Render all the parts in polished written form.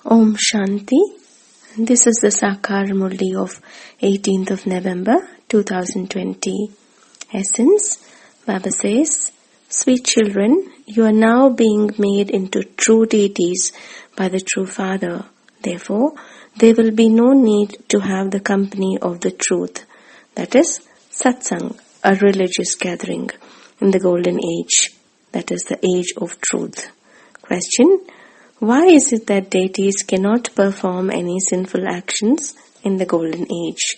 Om Shanti. This is the Sakar Murali of 18th of November 2020. Essence. Baba says, Sweet children, you are now being made into true deities by the true Father. Therefore, there will be no need to have the company of the truth. That is, satsang, a religious gathering in the golden age. That is the age of truth. Question. Why is it that deities cannot perform any sinful actions in the golden age?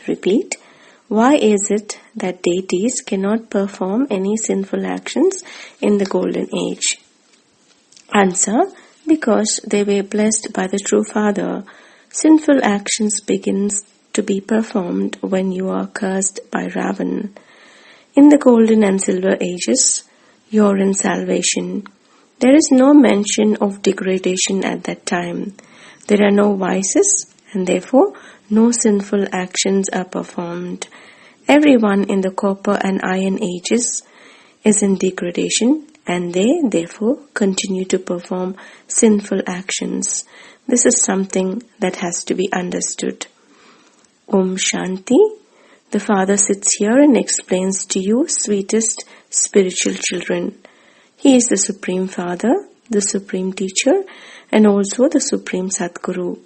Repeat. Why is it that deities cannot perform any sinful actions in the golden age? Answer. Because they were blessed by the true Father. Sinful actions begins to be performed when you are cursed by Ravan. In the golden and silver ages, you are in salvation. There is no mention of degradation at that time. There are no vices and therefore no sinful actions are performed. Everyone in the copper and iron ages is in degradation and they therefore continue to perform sinful actions. This is something that has to be understood. Om Shanti. The Father sits here and explains to you, sweetest spiritual children. He is the Supreme Father, the Supreme Teacher, and also the Supreme Sadguru.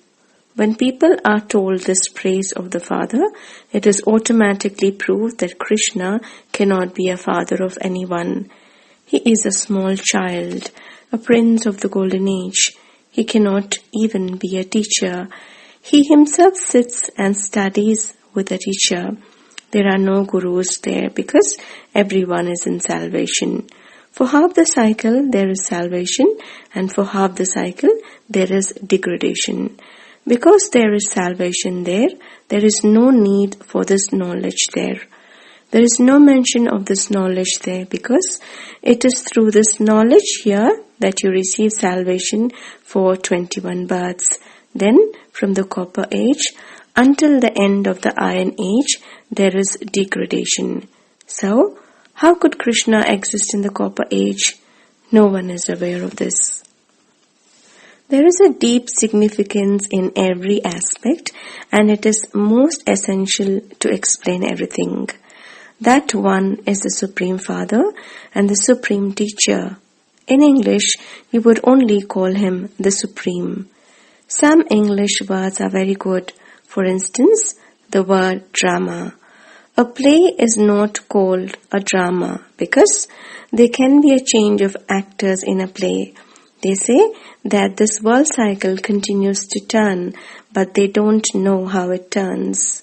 When people are told this praise of the Father, it is automatically proved that Krishna cannot be a father of anyone. He is a small child, a prince of the golden age. He cannot even be a teacher. He himself sits and studies with a teacher. There are no gurus there because everyone is in salvation. For half the cycle there is salvation and for half the cycle there is degradation. Because there is salvation there is no need for this knowledge there. There is no mention of this knowledge there because it is through this knowledge here that you receive salvation for 21 births. Then from the copper age until the end of the iron age there is degradation. So, how could Krishna exist in the copper age? No one is aware of this. There is a deep significance in every aspect and it is most essential to explain everything. That one is the Supreme Father and the Supreme Teacher. In English, you would only call him the Supreme. Some English words are very good. For instance, the word drama. A play is not called a drama because there can be a change of actors in a play. They say that this world cycle continues to turn, but they don't know how it turns.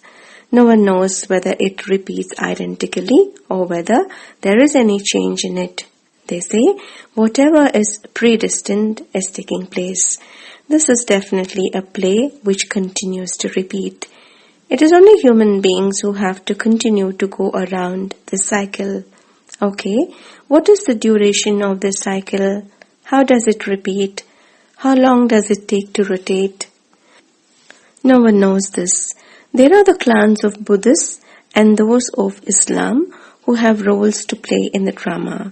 No one knows whether it repeats identically or whether there is any change in it. They say whatever is predestined is taking place. This is definitely a play which continues to repeat. It is only human beings who have to continue to go around this cycle. Okay, what is the duration of this cycle? How does it repeat? How long does it take to rotate? No one knows this. There are the clans of Buddhists and those of Islam who have roles to play in the drama.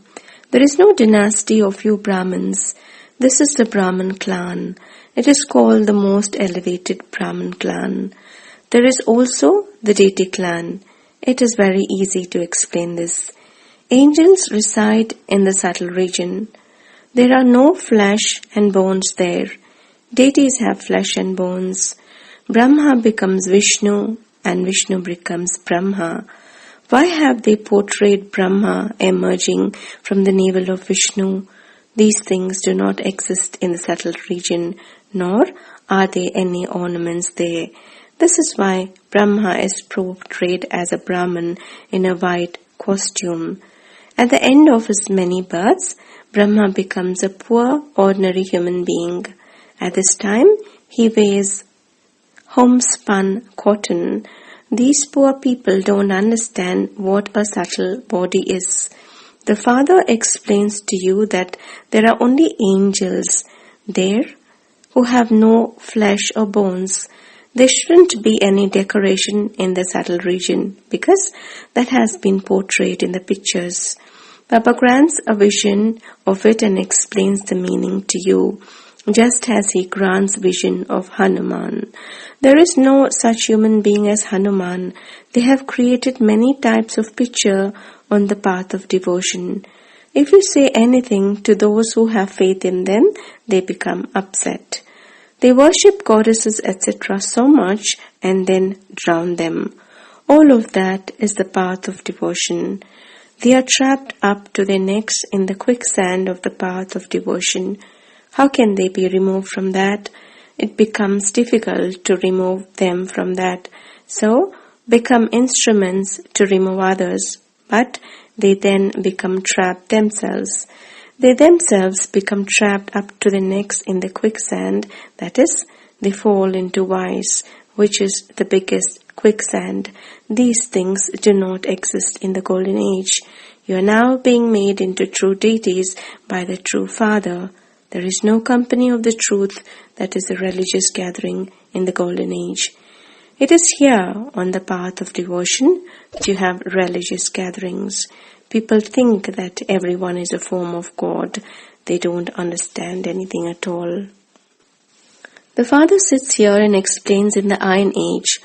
There is no dynasty of few Brahmins. This is the Brahmin clan. It is called the most elevated Brahmin clan. There is also the deity clan. It is very easy to explain this. Angels reside in the subtle region. There are no flesh and bones there. Deities have flesh and bones. Brahma becomes Vishnu and Vishnu becomes Brahma. Why have they portrayed Brahma emerging from the navel of Vishnu? These things do not exist in the subtle region, nor are there any ornaments there. This is why Brahma is portrayed as a Brahman in a white costume. At the end of his many births, Brahma becomes a poor, ordinary human being. At this time, he wears homespun cotton. These poor people don't understand what a subtle body is. The Father explains to you that there are only angels there who have no flesh or bones. There shouldn't be any decoration in the subtle region because that has been portrayed in the pictures. Baba grants a vision of it and explains the meaning to you. just as he grants vision of Hanuman. There is no such human being as Hanuman. They have created many types of picture on the path of devotion. If you say anything to those who have faith in them, they become upset. They worship goddesses, etc. so much and then drown them. All of that is the path of devotion. They are trapped up to their necks in the quicksand of the path of devotion. How can they be removed from that? It becomes difficult to remove them from that. So, become instruments to remove others, but they then become trapped themselves. They themselves become trapped up to their necks in the quicksand, that is, they fall into vice, which is the biggest quicksand. These things do not exist in the Golden Age. You are now being made into true deities by the true Father. There is no company of the truth, that is a religious gathering in the Golden Age. It is here, on the path of devotion, that you have religious gatherings. People think that everyone is a form of God. They don't understand anything at all. The Father sits here and explains in the Iron Age,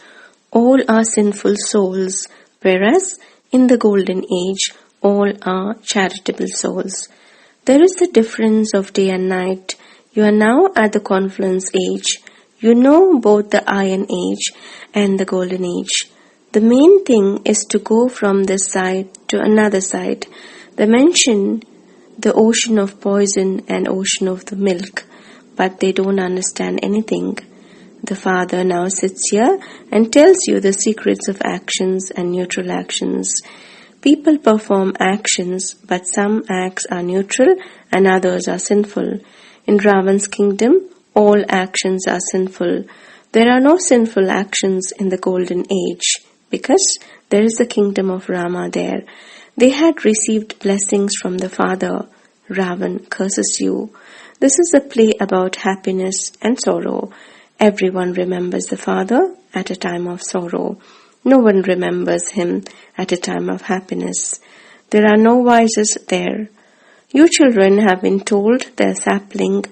all are sinful souls, whereas in the Golden Age, all are charitable souls. There is the difference of day and night. You are now at the confluence age. You know both the Iron Age and the Golden Age. The main thing is to go from this side to another side. They mention the ocean of poison and ocean of the milk, but they don't understand anything. The Father now sits here and tells you the secrets of actions and neutral actions. People perform actions, but some acts are neutral and others are sinful. In Ravan's kingdom, all actions are sinful. There are no sinful actions in the Golden Age, because there is the kingdom of Rama there. They had received blessings from the Father. Ravan curses you. This is a play about happiness and sorrow. Everyone remembers the Father at a time of sorrow. No one remembers him at a time of happiness. There are no vices there. You children have been told the sapling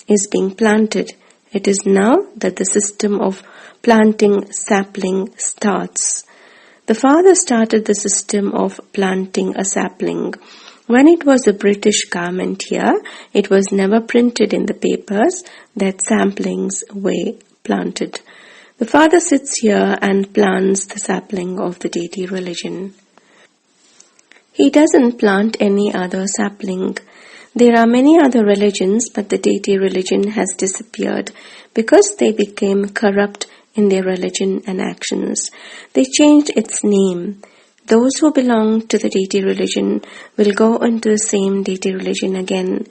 is being planted. It is now that the system of planting sapling starts. The Father started the system of planting a sapling. When it was a British garment here, it was never printed in the papers that saplings were planted. The Father sits here and plants the sapling of the deity religion. He doesn't plant any other sapling. There are many other religions, but the deity religion has disappeared because they became corrupt in their religion and actions. They changed its name. Those who belong to the deity religion will go into the same deity religion again.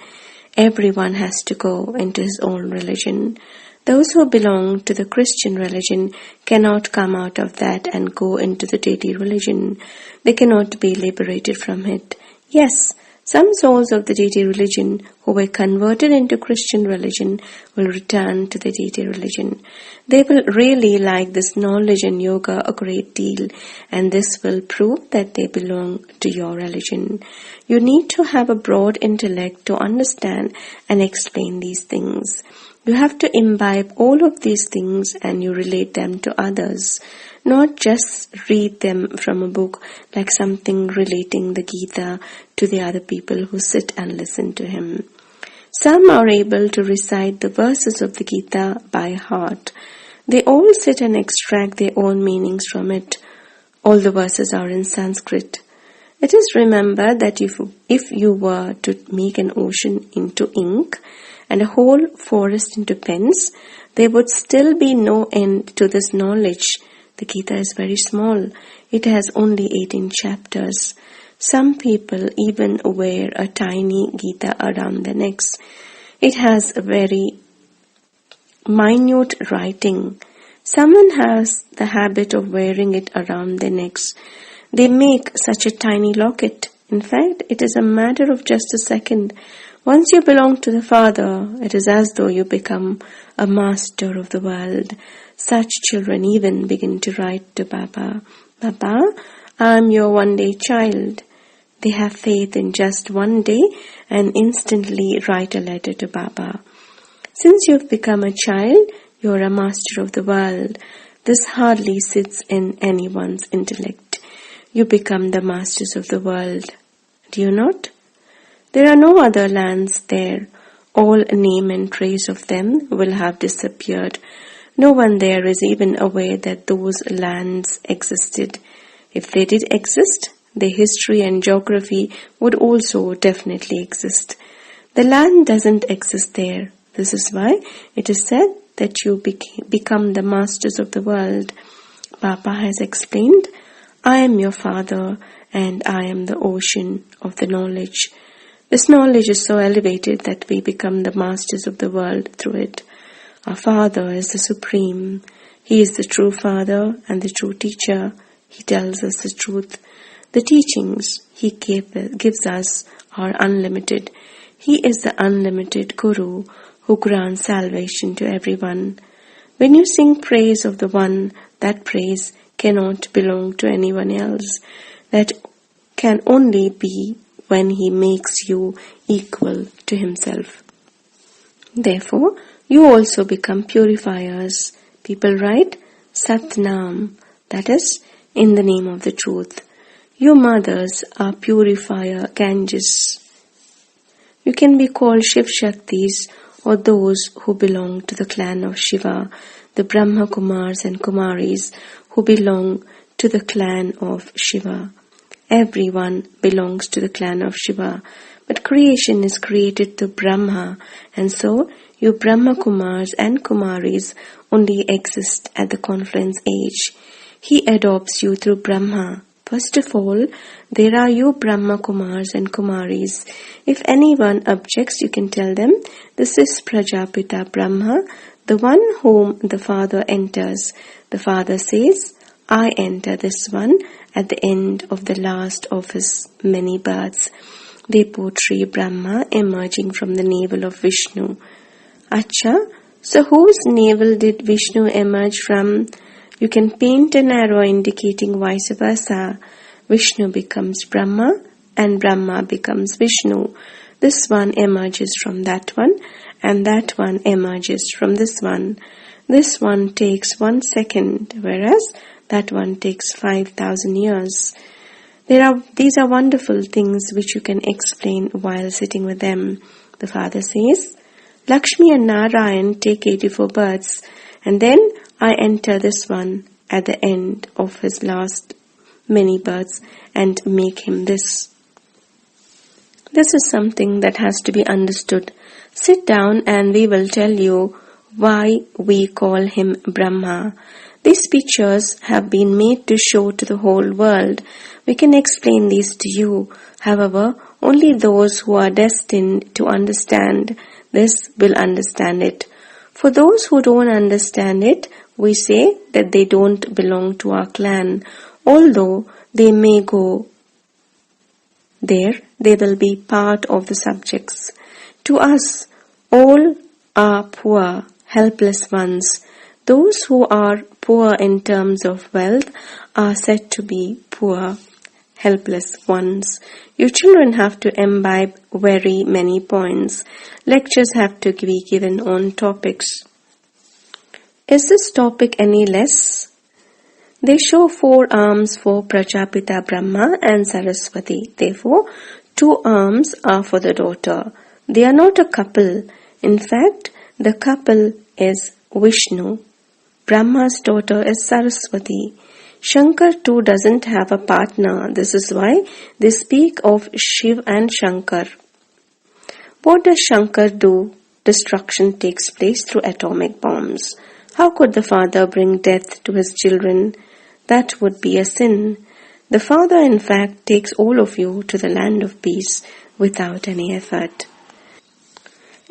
Everyone has to go into his own religion. Those who belong to the Christian religion cannot come out of that and go into the deity religion. They cannot be liberated from it. Yes, some souls of the deity religion who were converted into Christian religion will return to the deity religion. They will really like this knowledge and yoga a great deal, and this will prove that they belong to your religion. You need to have a broad intellect to understand and explain these things. You have to imbibe all of these things and you relate them to others, not just read them from a book like something relating the Gita to the other people who sit and listen to him. Some are able to recite the verses of the Gita by heart. They all sit and extract their own meanings from it. All the verses are in Sanskrit. It is remembered that if you were to make an ocean into ink, and a whole forest into pens, there would still be no end to this knowledge. The Gita is very small. It has only 18 chapters. Some people even wear a tiny Gita around their necks. It has a very minute writing. Someone has the habit of wearing it around their necks. They make such a tiny locket. In fact, it is a matter of just a second. Once you belong to the Father, it is as though you become a master of the world. Such children even begin to write to Baba, Baba, I am your one-day child. They have faith in just one day and instantly write a letter to Baba. Since you've become a child, you're a master of the world. This hardly sits in anyone's intellect. You become the masters of the world. Do you not? There are no other lands there. All name and trace of them will have disappeared. No one there is even aware that those lands existed. If they did exist, their history and geography would also definitely exist. The land doesn't exist there. This is why it is said that you become the masters of the world. Papa has explained, I am your father and I am the ocean of the knowledge. This knowledge is so elevated that we become the masters of the world through it. Our Father is the Supreme. He is the true Father and the true Teacher. He tells us the truth. The teachings He gives us are unlimited. He is the unlimited Guru who grants salvation to everyone. When you sing praise of the One, that praise cannot belong to anyone else. That can only be when He makes you equal to Himself. Therefore, you also become purifiers. People write Satnam, that is, in the name of the truth. Your mothers are purifier Ganges. You can be called Shiv Shaktis or those who belong to the clan of Shiva, the Brahma Kumars and Kumaris who belong to the clan of Shiva. Everyone belongs to the clan of Shiva, but creation is created through Brahma, and so you Brahma Kumars and Kumaris only exist at the confluence age. He adopts you through Brahma. First of all, there are you Brahma Kumars and Kumaris. If anyone objects, you can tell them, this is Prajapita Brahma, the one whom the Father enters. The Father says, I enter this one at the end of the last of his many births. They portray Brahma emerging from the navel of Vishnu. Acha, so whose navel did Vishnu emerge from? You can paint an arrow indicating vice versa. Vishnu becomes Brahma and Brahma becomes Vishnu. This one emerges from that one and that one emerges from this one. This one takes 1 second, whereas that one takes 5,000 years. These are wonderful things which you can explain while sitting with them. The Father says, Lakshmi and Narayan take 84 births, and then I enter this one at the end of his last many births and make him this. This is something that has to be understood. Sit down and we will tell you why we call him Brahma. These pictures have been made to show to the whole world. We can explain these to you. However, only those who are destined to understand this will understand it. For those who don't understand it, we say that they don't belong to our clan. Although they may go there, they will be part of the subjects. To us, all are poor, helpless ones. Those who are poor in terms of wealth are said to be poor, helpless ones. You children have to imbibe very many points. Lectures have to be given on topics. Is this topic any less? They show 4 arms for Prajapita Brahma and Saraswati. Therefore, 2 arms are for the daughter. They are not a couple. In fact, the couple is Vishnu. Brahma's daughter is Saraswati. Shankar too doesn't have a partner. This is why they speak of Shiv and Shankar. What does Shankar do? Destruction takes place through atomic bombs. How could the father bring death to his children? That would be a sin. The Father, in fact, takes all of you to the land of peace without any effort.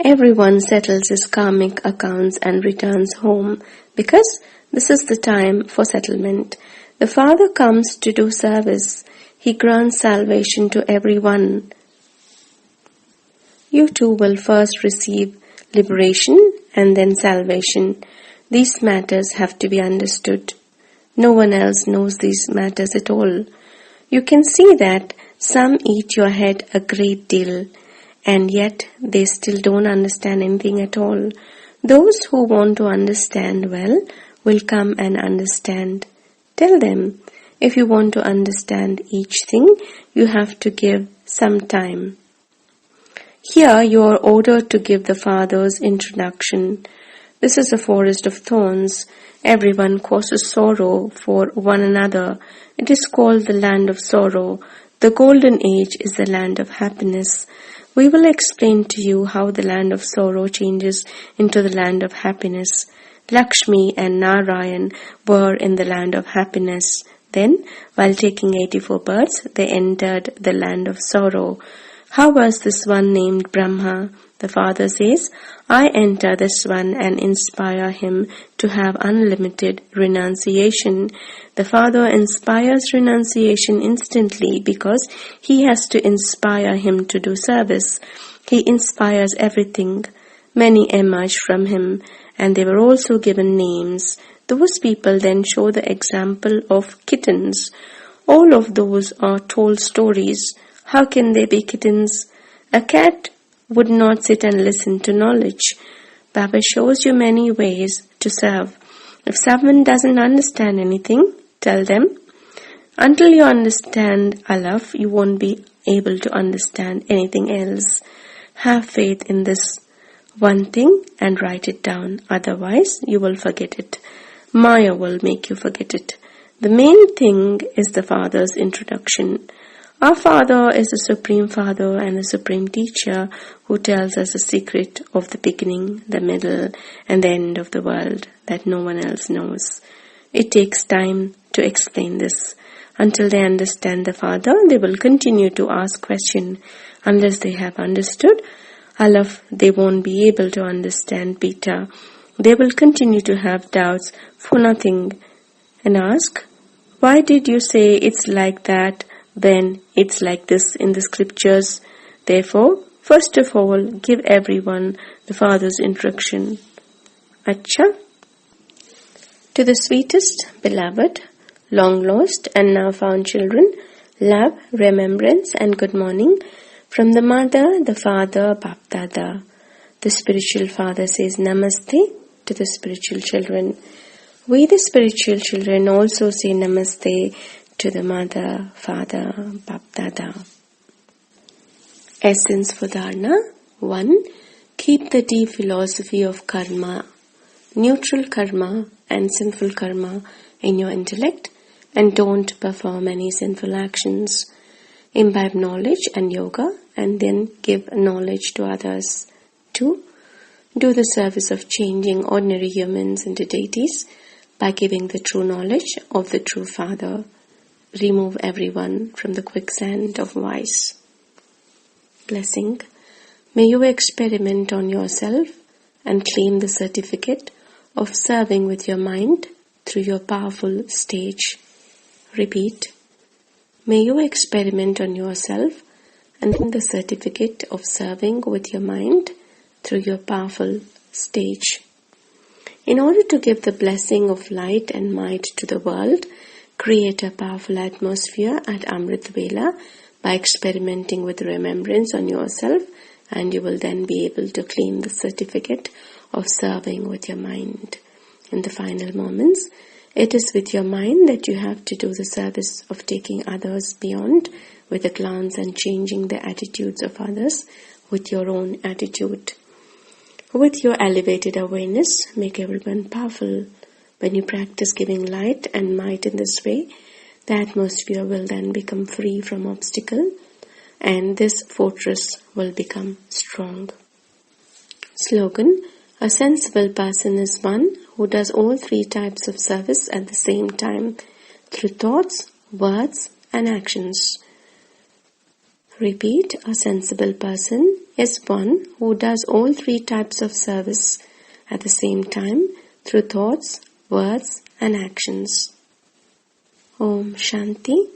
Everyone settles his karmic accounts and returns home because this is the time for settlement. The Father comes to do service. He grants salvation to everyone. You too will first receive liberation and then salvation. These matters have to be understood. No one else knows these matters at all. You can see that some eat your head a great deal. and yet they still don't understand anything at all. Those who want to understand well will come and understand. Tell them, if you want to understand each thing, you have to give some time. Here you are ordered to give the Father's introduction. This is a forest of thorns. Everyone causes sorrow for one another. It is called the land of sorrow. The golden age is the land of happiness. We will explain to you how the land of sorrow changes into the land of happiness. Lakshmi and Narayan were in the land of happiness. Then, while taking 84 births, they entered the land of sorrow. How was this one named Brahma? The Father says, I enter this one and inspire him to have unlimited renunciation. The Father inspires renunciation instantly because he has to inspire him to do service. He inspires everything. Many emerged from him, and they were also given names. Those people then show the example of kittens. All of those are told stories. How can they be kittens? A cat would not sit and listen to knowledge. Baba shows you many ways to serve. If someone doesn't understand anything, tell them. Until you understand Alaf, you won't be able to understand anything else. Have faith in this one thing and write it down. Otherwise, you will forget it. Maya will make you forget it. The main thing is the Father's introduction. Our Father is the Supreme Father and the Supreme Teacher who tells us the secret of the beginning, the middle, and the end of the world that no one else knows. It takes time to explain this. Until they understand the Father, they will continue to ask questions. Unless they have understood Aleph, they won't be able to understand Beta. They will continue to have doubts for nothing and ask, why did you say it's like that? Then it's like this in the scriptures. Therefore, first of all, give everyone the Father's instruction. Acha. To the sweetest, beloved, long lost and now found children, love, remembrance and good morning from the Mother, the Father, Bapdada. The spiritual father says Namaste to the spiritual children. We, the spiritual children, also say Namaste to the Mother, Father, Bapdada. Essence for Dharana. 1. Keep the deep philosophy of karma, neutral karma and sinful karma in your intellect, and don't perform any sinful actions. Imbibe knowledge and yoga and then give knowledge to others. 2. Do the service of changing ordinary humans into deities by giving the true knowledge of the true Father. Remove everyone from the quicksand of vice. Blessing. May you experiment on yourself and claim the certificate of serving with your mind through your powerful stage. Repeat. May you experiment on yourself and claim the certificate of serving with your mind through your powerful stage. In order to give the blessing of light and might to the world, create a powerful atmosphere at Amrit Vela by experimenting with remembrance on yourself, and you will then be able to claim the certificate of serving with your mind. In the final moments, it is with your mind that you have to do the service of taking others beyond with a glance and changing the attitudes of others with your own attitude. With your elevated awareness, make everyone powerful. When you practice giving light and might in this way, the atmosphere will then become free from obstacle and this fortress will become strong. Slogan. A sensible person is one who does all three types of service at the same time through thoughts, words and actions. Repeat. A sensible person is one who does all three types of service at the same time through thoughts, words and actions. Om Shanti.